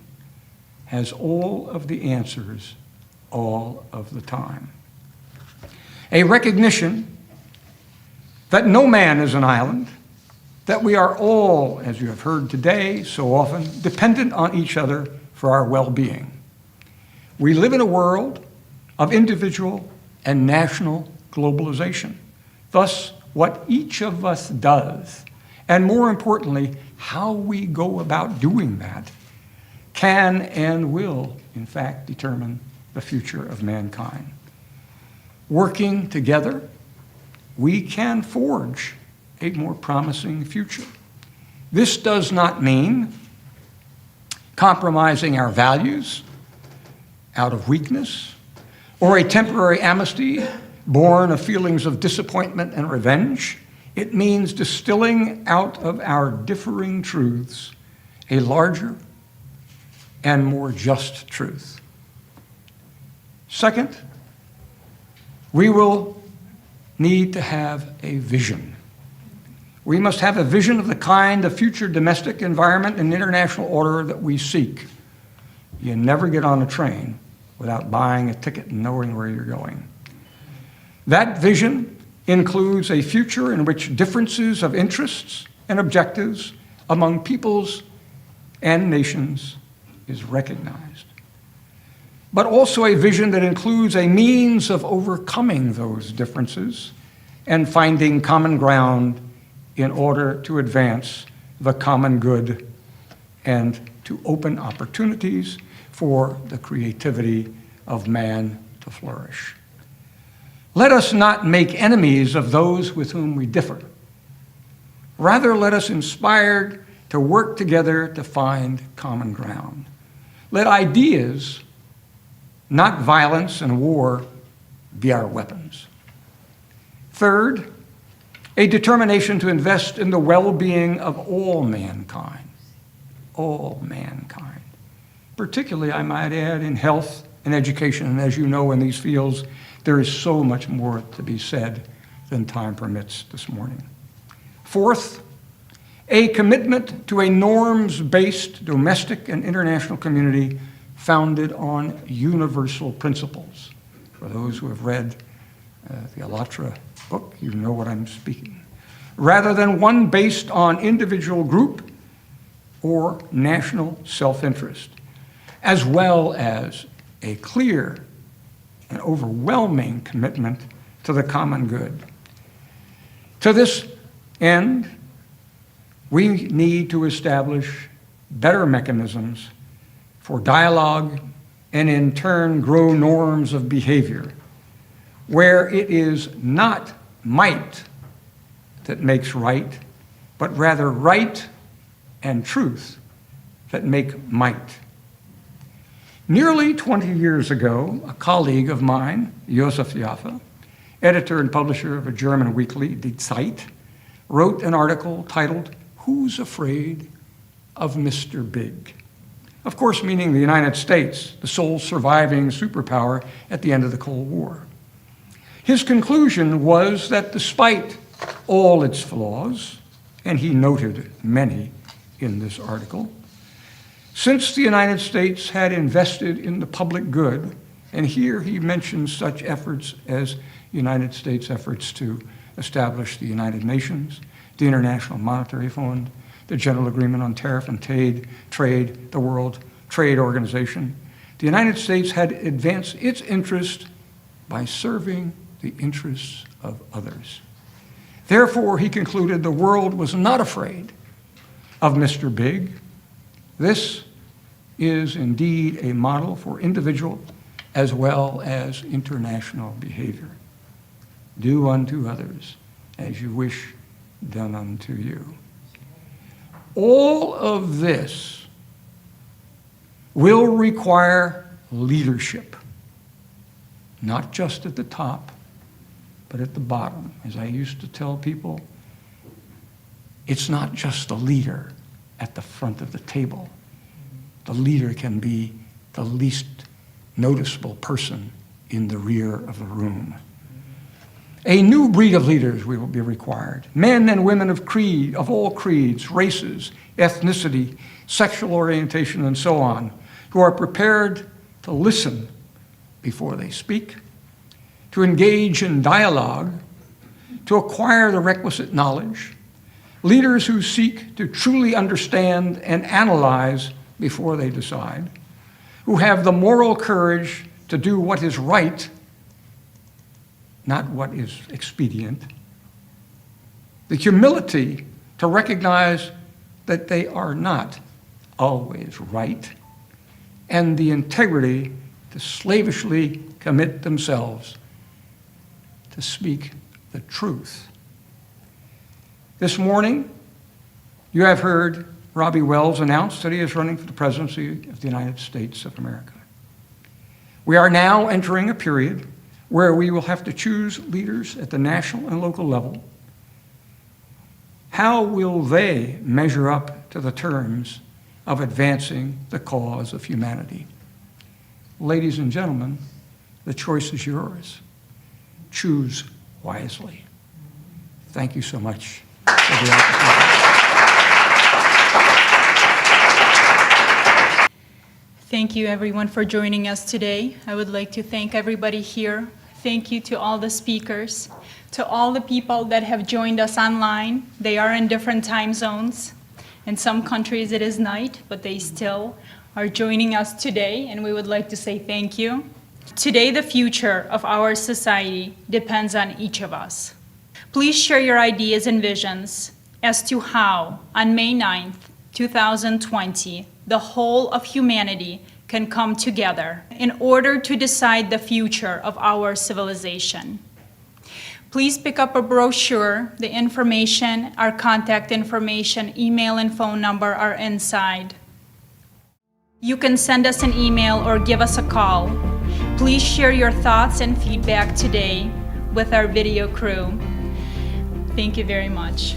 has all of the answers all of the time. A recognition that no man is an island, that we are all, as you have heard today so often, dependent on each other for our well-being. We live in a world of individual and national globalization. Thus, what each of us does, and more importantly, how we go about doing that, can and will, in fact, determine the future of mankind. Working together, we can forge a more promising future. This does not mean compromising our values out of weakness or a temporary amnesty born of feelings of disappointment and revenge. It means distilling out of our differing truths a larger and more just truth. Second, we will need to have a vision. We must have a vision of the kind of future domestic environment and international order that we seek. You never get on a train without buying a ticket and knowing where you're going. That vision includes a future in which differences of interests and objectives among peoples and nations is recognized, but also a vision that includes a means of overcoming those differences and finding common ground in order to advance the common good and to open opportunities for the creativity of man to flourish. Let us not make enemies of those with whom we differ. Rather, let us inspire to work together to find common ground. Let ideas, not violence and war, be our weapons. Third, a determination to invest in the well-being of all mankind. All mankind. Particularly, I might add, in health and education. And as you know, in these fields, there is so much more to be said than time permits this morning. Fourth, a commitment to a norms-based domestic and international community founded on universal principles. For those who have read the Alatra book, you know what I'm speaking. Rather than one based on individual group or national self-interest, as well as a clear and overwhelming commitment to the common good. To this end, we need to establish better mechanisms for dialogue and in turn grow norms of behavior where it is not might that makes right, but rather right and truth that make might. Nearly 20 years ago, a colleague of mine, Josef Jaffe, editor and publisher of a German weekly, Die Zeit, wrote an article titled, "Who's Afraid of Mr. Big?" Of course, meaning the United States, the sole surviving superpower at the end of the Cold War. His conclusion was that despite all its flaws, and he noted many in this article, since the United States had invested in the public good, and here he mentions such efforts as United States efforts to establish the United Nations, the International Monetary Fund, the General Agreement on Tariff and Trade, the World Trade Organization, the United States had advanced its interest by serving the interests of others. Therefore, he concluded the world was not afraid of Mr. Big. This is indeed a model for individual as well as international behavior. Do unto others as you wish done unto you. All of this will require leadership, not just at the top, but at the bottom. As I used to tell people, it's not just the leader at the front of the table. The leader can be the least noticeable person in the rear of the room. A new breed of leaders will be required. Men and women of all creeds, races, ethnicity, sexual orientation, and so on, who are prepared to listen before they speak, to engage in dialogue, to acquire the requisite knowledge, leaders who seek to truly understand and analyze before they decide, who have the moral courage to do what is right, not what is expedient, the humility to recognize that they are not always right, and the integrity to slavishly commit themselves to speak the truth. This morning, you have heard Robbie Wells announce that he is running for the presidency of the United States of America. We are now entering a period where we will have to choose leaders at the national and local level. How will they measure up to the terms of advancing the cause of humanity? Ladies and gentlemen, the choice is yours. Choose wisely. Thank you so much for the opportunity. Thank you, everyone, for joining us today. I would like to thank everybody here. Thank you to all the speakers, to all the people that have joined us online. They are in different time zones. In some countries it is night, but they still are joining us today, and we would like to say thank you. Today, the future of our society depends on each of us. Please share your ideas and visions as to how, on May 9th, 2020, the whole of humanity can come together in order to decide the future of our civilization. Please pick up a brochure. The information, our contact information, email and phone number are inside. You can send us an email or give us a call. Please share your thoughts and feedback today with our video crew. Thank you very much.